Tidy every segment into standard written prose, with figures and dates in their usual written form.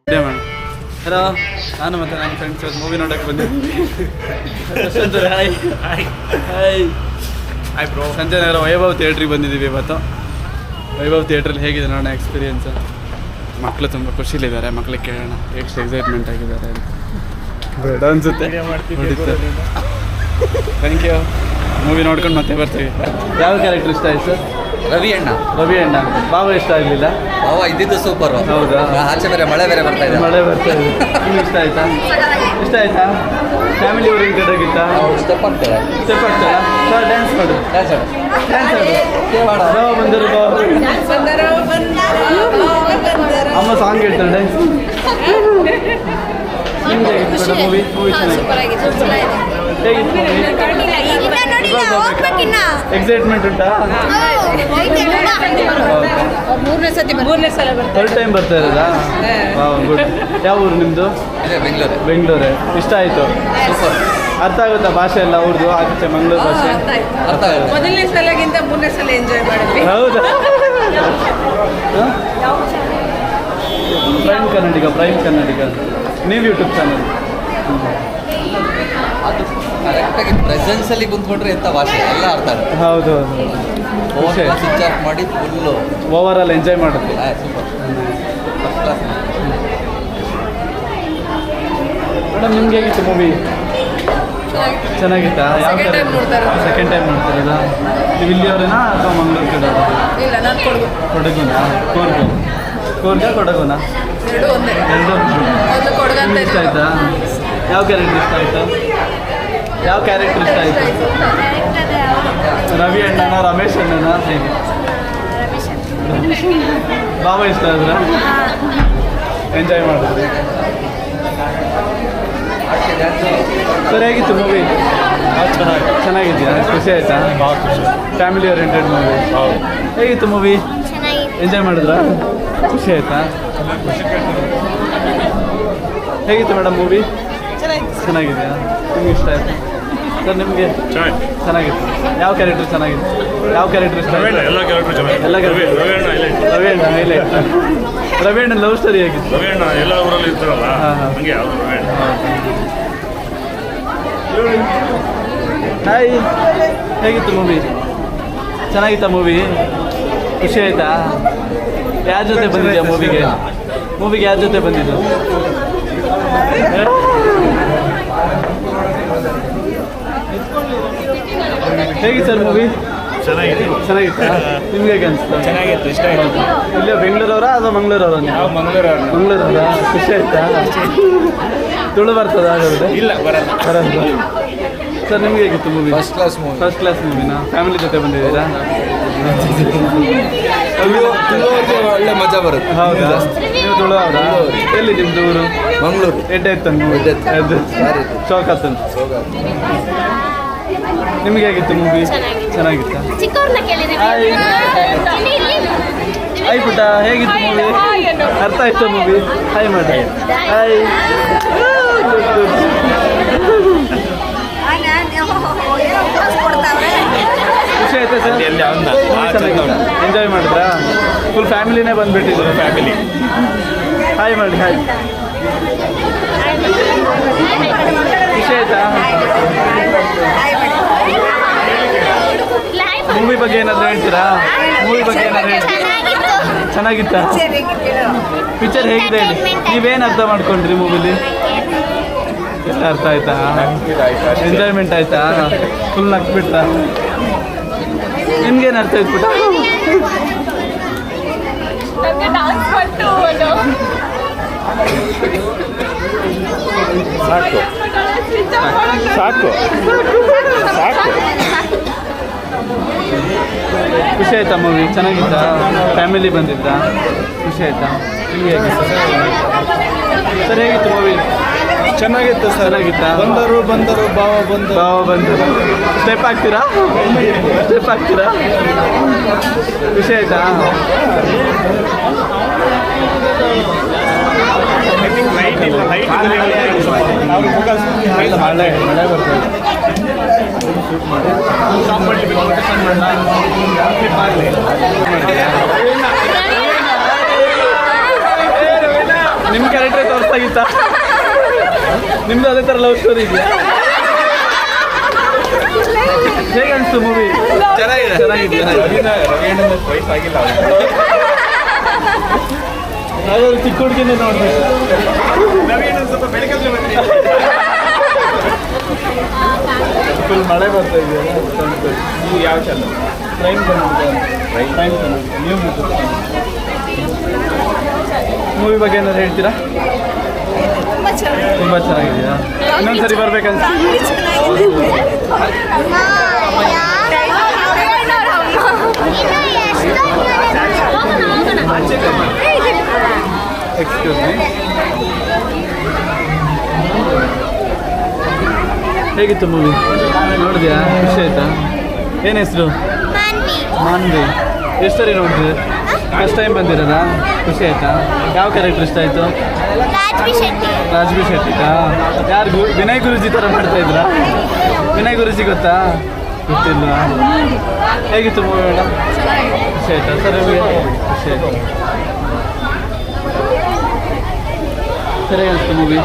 Hello, ನಾನು ಮತ್ತು ನನ್ನ ಫ್ರೆಂಡ್ಸ್ ಮೂವಿ ನೋಡೋಕ್ಕೆ ಬಂದಿದ್ದೀನಿ. Hi hi hi hi bro. ಸಂಜೆ ನಗರ ವೈಭವ್ ಥಿಯೇಟ್ರಿಗೆ ಬಂದಿದ್ದೀವಿ ಇವತ್ತು. ವೈಭವ್ ಥಿಯೇಟ್ರಲ್ಲಿ ಹೇಗಿದೆ ನೋಡೋಣ ಎಕ್ಸ್ಪೀರಿಯೆನ್ಸು. ಮಕ್ಕಳು ತುಂಬ ಖುಷಿಲಿದ್ದಾರೆ. ಮಕ್ಕಳಿಗೆ ಕೇಳೋಣ ಎಷ್ಟು ಎಕ್ಸೈಟ್ಮೆಂಟ್ ಆಗಿದ್ದಾರೆ ಅಂತ. ಬೇಡ ಅನಿಸುತ್ತೆ. Thank you. ಮೂವಿ ನೋಡ್ಕೊಂಡು ಮತ್ತೆ ಬರ್ತೀವಿ. ಯಾವ ಕ್ಯಾರೆಕ್ಟರ್ ಇಷ್ಟ ಆಯ್ತು ಸರ್? ರವಿ ಅಣ್ಣ ಬಾವ ಇಷ್ಟ ಆಗಲಿಲ್ಲ. ಬಾವ ಇದ್ದಿದ್ದು ಸೂಪರ್. ಹೌದಾ? ಆಚೆ ಬೇರೆ ಮಳೆ ಬರ್ತಾ ಇದೆ. ನಿಮ್ಗೆ ಇಷ್ಟ ಆಯ್ತಾ? ಫ್ಯಾಮಿಲಿ ಓರಿಯೆಂಟೆಡ್ ಆಗಿತ್ತಾ? ಸ್ಟೆಪ್ ಆಗ್ತಾರೆ. ಸರ್ ಡ್ಯಾನ್ಸ್ ಮಾಡು. ಬಂದರು ಅಮ್ಮ ಸಾಂಗ್ ಹೇಳ್ತಾರೆ ಡ್ಯಾನ್ಸ್. ಮೂವಿ ಎಕ್ಸೈಟ್ಮೆಂಟ್ ಉಂಟಾ? ಮೂರನೇ ಸಲ ಥರ್ಡ್ ಟೈಮ್ ಬರ್ತಾ ಇರೋದಾ? ಗುಡ್. ಯಾವ ಊರು ನಿಮ್ಮದು? ಬೆಂಗಳೂರೇ. ಇಷ್ಟ ಆಯಿತು? ಸೂಪರ್. ಅರ್ಥ ಆಗುತ್ತಾ ಭಾಷೆ ಎಲ್ಲ ಅವ್ರದ್ದು? ಆಚೆ ಮಂಗಳೂರು ಭಾಷೆ ಅರ್ಥ ಆಗುತ್ತೆ. ಮೊದಲನೇ ಸಲಗಿಂತ ಮೂರನೇ ಸಲ ಎಂಜಾಯ್ ಮಾಡಿದ್ವಿ. ಹೌದಾ? ಪ್ರೈಮ್ ಕನ್ನಡಿಗ ನೀವು ಯೂಟ್ಯೂಬ್ ಚಾನಲ್. ಅದು ಕರೆಕ್ಟಾಗಿ ಪ್ರೆಸೆನ್ಸಲ್ಲಿ ಕುಂತ್ಕೊಂಡ್ರೆ ಎಂಥ ಭಾಷೆ ಎಲ್ಲ ಅರ್ಥ ಆಗುತ್ತೆ. ಹೌದು ಸ್ವಿಚ್ ಆಫ್ ಮಾಡಿ ಫುಲ್ಲು ಓವರ್ ಆಲ್ ಎಂಜಾಯ್ ಮಾಡುತ್ತೆ. Super first class. ಮೇಡಮ್ ನಿಮ್ಗೆ ಹೇಗಿತ್ತು ಮೂವಿ? ಚೆನ್ನಾಗಿತ್ತಾ? ಯಾವ ಸೆಕೆಂಡ್ ಟೈಮ್ ನೋಡ್ತಾರಲ್ಲ? ನೀವು ಇಲ್ಲಿಯವರೇನಾ ಅಥವಾ ಮಂಗಳೂರು ಕಡೆ? ಇಲ್ಲ, ನಾನು ಕೊಡಗುನಾ? ಕೊಡಗುನಾ? ಎರಡು ಇಷ್ಟ ಆಯ್ತಾ? ಯಾವ ಕ್ಯಾರೆಕ್ಟರ್ ಇಷ್ಟ ಆಯಿತು? ರವಿ ಅಣ್ಣನ, ರಮೇಶ್ ಅಣ್ಣನ, ಹೇಗೆ? ಬಾಬಾ ಇಷ್ಟ ಆದ್ರ? ಎಂಜಾಯ್ ಮಾಡಿದ್ರಿ? ಸರ್ ಹೇಗಿತ್ತು ಮೂವಿ? ಚೆನ್ನಾಗಿದೆಯಾ? ಖುಷಿ ಆಯ್ತಾ? Family oriented movie. ಹೇಗಿತ್ತು ಮೂವಿ? ಎಂಜಾಯ್ ಮಾಡಿದ್ರಾ? ಖುಷಿ ಆಯ್ತಾ? ಹೇಗಿತ್ತು ಮೇಡಮ್ ಮೂವಿ? ಚೆನ್ನಾಗಿದೆಯಾ? ನಿಮ್ಗೆ ಇಷ್ಟ ಆಯ್ತು? ಸರ್ ನಿಮಗೆ ಚೆನ್ನಾಗಿತ್ತು. ಯಾವ ಕ್ಯಾರೆಕ್ಟರ್ ಚೆನ್ನಾಗಿತ್ತು? ಇಷ್ಟ ಆಯ್ತು? ಎಲ್ಲ ಕ್ಯಾರೆಕ್ಟರ್. ರವಿ ಅಣ್ಣ ಹೈಲೈಟ್. ರವಿ ಅಣ್ಣ ಲವ್ ಸ್ಟೋರಿ ಹೇಗಿತ್ತು? ಎಲ್ಲ ಊರಲ್ಲಿ ಇರ್ತಾರಲ್ಲ. ಹಾಯ್, ಹೇಗಿತ್ತು ಮೂವಿ? ಚೆನ್ನಾಗಿತ್ತಾ ಮೂವಿ? ಖುಷಿ ಆಯ್ತಾ? ಯಾರ ಜೊತೆ ಬಂದಿದ್ಯಾ ಮೂವಿಗೆ? ಯಾರ ಜೊತೆ ಬಂದಿದ್ದು? ಹೇಗಿತ್ತು ಸರ್ ಮೂವಿ? ಚೆನ್ನಾಗಿತ್ತಾ? ನಿಮ್ಗೆ ಹೇಗೆ ಅನಿಸ್ತು? ಚೆನ್ನಾಗಿತ್ತು, ಇಷ್ಟ ಆಯಿತು. ಇಲ್ಲೇ ಬೆಂಗಳೂರವರಾ ಅಥವಾ ಮಂಗಳೂರವರ? ನಾವು ಮಂಗಳೂರವರ. ಖುಷಿ ಆಯ್ತಾ? ತುಳು ಬರ್ತದ? ಹಾಗಾದ್ರೆ ಇಲ್ಲ, ಬರಲ್ಲ. ಸರ್ ನಿಮ್ಗೆ ಹೇಗಿತ್ತು ಮೂವಿ? ಫಸ್ಟ್ ಕ್ಲಾಸ್ ಮೂವಿನಾ? ಫ್ಯಾಮಿಲಿ ಜೊತೆ ಬಂದಿದ್ದೀರಾ? ಒಳ್ಳೆ ಮಜಾ ಬರುತ್ತೆ. ಹೌದಾ? ನೀವು ತುಳು ಅವರಾ? ಎಲ್ಲಿ ನಿಮ್ದು ಊರು? ಮಂಗಳೂರು. ಎಡ್ಡೆ ಶೋಕಾತನ್. ನಿಮ್ಗೆ ಹೇಗಿತ್ತು ಮೂವಿ? ಚೆನ್ನಾಗಿತ್ತಾ? ಹಾಯ್ ಪುಟ್ಟ, ಹೇಗಿತ್ತು ಮೂವಿ? ಅರ್ಥ ಆಯ್ತು ಮೂವಿ? ಹಾಯ್ ಮಾಡಿ. ಹಾಯ್. ಖುಷಿ ಆಯ್ತಾ ಸರ್? ಎಂಜಾಯ್ ಮಾಡಿದ್ರಾ? ಫುಲ್ ಫ್ಯಾಮಿಲಿನೇ ಬಂದುಬಿಟ್ಟಿದ್ರು. ಫ್ಯಾಮಿಲಿ. ಹಾಯ್ ಮಾಡಿ. ಹಾಯ್. ಖುಷಿ ಆಯ್ತಾ? ಮೂವಿ ಬಗ್ಗೆ ಏನಾದರೂ ಹೇಳ್ತೀರಾ? ಚೆನ್ನಾಗಿತ್ತಾ? ಪಿಕ್ಚರ್ ಹೇಗಿದೆ ಹೇಳಿ? ನೀವೇನು ಅರ್ಥ ಮಾಡ್ಕೊಂಡ್ರಿ ಮೂವಿಲಿ? ಎಲ್ಲ ಅರ್ಥ ಆಯ್ತಾ? ಎಂಜಾಯ್ಮೆಂಟ್ ಆಯ್ತಾ? ಫುಲ್ ನಕ್ಬಿಟ್ಟ? ನಿಮ್ಗೇನು ಅರ್ಥ ಆಯ್ತು ಪುಟ್ಟ? ಸಾಕು. ಖುಷಿ ಆಯ್ತಾ ಮೂವಿ? ಚೆನ್ನಾಗಿತ್ತಾ? ಫ್ಯಾಮಿಲಿ ಬಂದಿದ್ದ? ಖುಷಿ ಆಯ್ತಾ? ನಿಮ್ಗೆ ಹೇಗಿತ್ತು ಸರ್? ಹೇಗಿತ್ತು ಮೂವಿ? ಚೆನ್ನಾಗಿತ್ತು ಸರ್. ಚೆನ್ನಾಗಿತ್ತಾ? ಬಂದರು ಬಾವ ಬಂದರು. ಸ್ಟೆಪ್ ಹಾಕ್ತೀರಾ? ಖುಷಿ ಆಯ್ತಾ? ಮಳೆ ಬರ್ತದೆ. ನಿಮ್ಮ ಕ್ಯಾರೆಕ್ಟರ್ ಗೊತ್ತಾ? ನಿಮ್ದು ಅದೇ ಥರ ಲವ್ ಸ್ಟೋರಿ ಇದೆಯಾ? ಹೇಗೆ ಅನಿಸ್ತು ಮೂವಿ? ಚೆನ್ನಾಗಿದೆಯಾ? ವಯಸ್ಸಾಗಿಲ್ಲ ಹಾಗಾದ್ರೆ ಚಿಕ್ಕ ಹುಡುಗಿನೇ ನೋಡ್ಬೇಕು. ಸ್ವಲ್ಪ ಬೆಳಕಲ್ಲಿ ಫುಲ್ ಮಳೆ ಬರ್ತಾ ಇದೆಯಲ್ಲ. ನೀವು ಯಾವ ಚಾನಲ್? ಟ್ರೈನ್ ಟ್ರೈನ್ ನೀವು ಮೂವಿ ಬಗ್ಗೆ ಏನಾದ್ರು ಹೇಳ್ತೀರಾ? ತುಂಬ ಚೆನ್ನಾಗಿದೆಯಾ? ಇನ್ನೊಂದ್ಸರಿ ಬರ್ಬೇಕಂತ ಎಕ್ಸ್ಕ್ಯೂಸ್ ಮೀ. ಹೇಗಿತ್ತು ಮೂವಿ? ನೋಡಿದ್ಯಾ? ಖುಷಿ ಆಯ್ತಾ? ಏನು ಹೆಸರು? ಮಾನ್ವಿ. ಎಷ್ಟು ಸರಿ ನೋಡಿದ್ರಿ? ಫಸ್ಟ್ ಟೈಮ್ ಬಂದಿರೋದಾ? ಖುಷಿ ಆಯ್ತಾ? ಯಾವ ಕ್ಯಾರೆಕ್ಟರ್ ಇಷ್ಟ ಆಯಿತು? ರಾಜ್ಬಿ ಶೆಟ್ಟಿಗಾ? ಯಾರು ವಿನಯ್ ಗುರುಜಿ ಥರ ಮಾಡ್ತಾ ಇದ್ರಾ? ವಿನಯ್ ಗುರುಜಿ ಗೊತ್ತಾ? ಗೊತ್ತಿಲ್ಲ. ಹೇಗಿತ್ತು ಮೂವಿ ಮೇಡಮ್? ಖುಷಿ ಆಯ್ತಾ ಸರ್? ಖುಷಿ ಆಯ್ತು. ಸರಿ ಅನಿಸ್ತು ಮೂವಿ?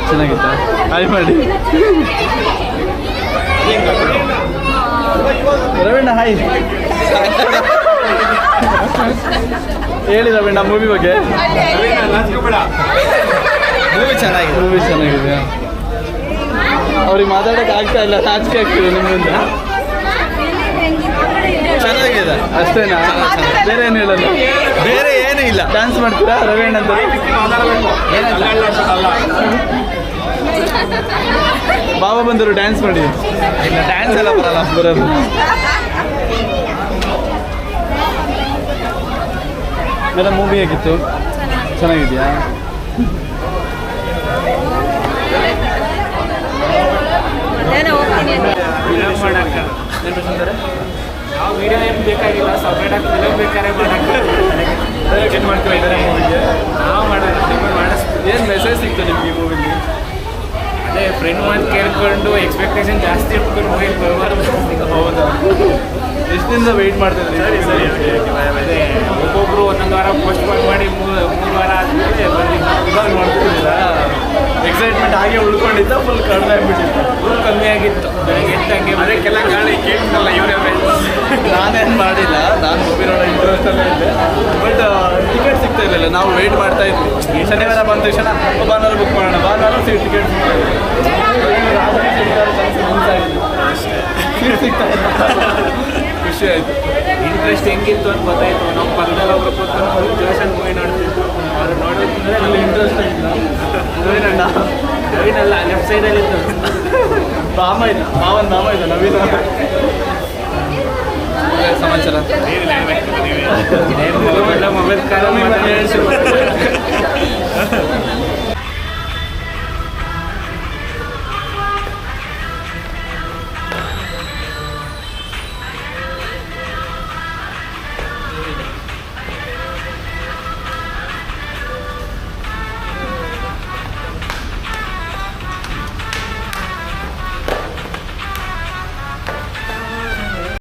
ಚೆನ್ನಾಗಿತ್ತಾ? ಹಾಯ್ ಮಾಡಿ ರವೀಣ. ಹಾಯ್ ಹೇಳಿ ರವೀಣ ಮೂವಿ ಬಗ್ಗೆ. ಮೂವಿ ಚೆನ್ನಾಗಿದೆ. ಮೂವಿ ಚೆನ್ನಾಗಿದೆ. ಅವ್ರಿಗೆ ಮಾತಾಡೋಕೆ ಆಗ್ತಾ ಇಲ್ಲ, ನಾಚಿಕೆ ಆಗ್ತಿದೆ ನಿಮ್ಮಿಂದ. ಚೆನ್ನಾಗಿದೆ ಅಷ್ಟೇನಾ? ಬೇರೆ ಏನು ಹೇಳಲ್ಲ? ಬೇರೆ ಏನೂ ಇಲ್ಲ. ಡ್ಯಾನ್ಸ್ ಮಾಡ್ತೀರಾ ರವೀಣ ಅಂತ? ಬಾಬಾ ಬಂದರು ಡ್ಯಾನ್ಸ್ ಮಾಡಿ. ಇಲ್ಲ ಡ್ಯಾನ್ಸ್ ಎಲ್ಲ ಬರಲ್ಲ. ಬರೋದು ಮೇಡಮ್ ಮೂವಿ ಹೇಗಿತ್ತು? ಚೆನ್ನಾಗಿದೆಯಾ? ನಾವು ವಿಡಿಯೋ ಏನು ಬೇಕಾಗಿಲ್ಲ, ಸಪ್ರೇಟಾಗಿ ಫಿಲಮ್ ಬೇಕಾದ್ರೆ ಮಾಡೋಕ್ಕೆ ಏನು ಮಾಡ್ತೀವಿ ಇದ್ದಾರೆ ಮೂವಿಗೆ ನಾವು ಮಾಡೋದು ನಿಮಗೆ ಮಾಡಿಸ್ತೀವಿ. ಏನು ಮೆಸೇಜ್ ಸಿಕ್ತು ನಿಮಗೆ ಈ ಮೂವಿಲಿ? ಅದೇ ಫ್ರೆಂಡ್ ಮಾತು ಕೇಳ್ಕೊಂಡು ಎಕ್ಸ್ಪೆಕ್ಟೇಷನ್ ಜಾಸ್ತಿ ಇಟ್ಕೊಂಡು ಮೂವಿ ಬರಬಾರ್ದು. ಹೌದಾ? ಎಷ್ಟಿಂದ ವೆಯ್ಟ್ ಮಾಡ್ತಿದ್ರಿ? ಸರಿ ಅದೇ ಒಬ್ಬೊಬ್ಬರು ಒಂದೊಂದು ವಾರ ಪೋಸ್ಟ್ ಪೋನ್ ಮಾಡಿ ಮೂರು ವಾರ ಆದಮೇಲೆ ಇವಾಗ ನೋಡ್ತಿದ್ದೀರಾ? ಎಕ್ಸೈಟ್ಮೆಂಟ್ ಹಾಗೆ ಉಳ್ಕೊಂಡಿದ್ದ ಫುಲ್ ಕಡಿಮೆ ಆಗಿಬಿಟ್ಟಿತ್ತು? ಫುಲ್ ಕಮ್ಮಿ ಆಗಿತ್ತು. ಬೆಳಗ್ಗೆ ಎದ್ದಂಗೆ ಅದಕ್ಕೆಲ್ಲ ಗಾಳಿ ಕೇಳ್ತಲ್ಲ ಇವರೇ. ನಾನೇನು ಮಾಡಿಲ್ಲ, ನಾನು ಮೂವಿ ನೋಡೋ ಇಂಟ್ರೆಸ್ಟಲ್ಲೇ ಇದ್ದೆ. ಬಟ್ ಟಿಕೆಟ್ ಸಿಗ್ತಾ ಇರಲಿಲ್ಲ. ನಾವು ವೆಯ್ಟ್ ಮಾಡ್ತಾ ಇದ್ವಿ. ಶನಿವಾರ ಬಂದ ತಕ್ಷಣ ಭಾನುವಾರ ಬುಕ್ ಮಾಡೋಣ, ಭಾನುವಾರ ಸೀಟ್ ಟಿಕೆಟ್ ಸೀಟ್ ಸಿಗ್ತಾ ಇಲ್ಲ. ಖುಷಿ ಆಯಿತು. ಇಂಟ್ರೆಸ್ಟ್ ಹೆಂಗಿತ್ತು ಅಂತ ಗೊತ್ತಾಯ್ತು. ನಮ್ಮ ಪಕ್ಕದಲ್ಲಿ ಒಬ್ಬರು ಕೂತ್ಕೊಂಡು ಜೋಶನ್ ಮೂವಿ ನೋಡ್ತಿತ್ತು. ಅವ್ರು ನೋಡಿದ್ರೆ ಅಲ್ಲಿ ಇಂಟ್ರೆಸ್ಟ್ ಆಗಿಲ್ಲ. ನವೀನಲ್ಲ ಲೆಫ್ಟ್ ಸೈಡಲ್ಲಿ ಇತ್ತು. ಮಾಮ ಇದ್ದ, ಮಾವನ ಮಾಮ ಇದ್ದ ನವೀನ. ಸಮಾಚಾರ ಮೊಬೈಲ್ ಮೊಬೈಲ್ ಕಾಲ ಹೇಳ್ತೀನಿ.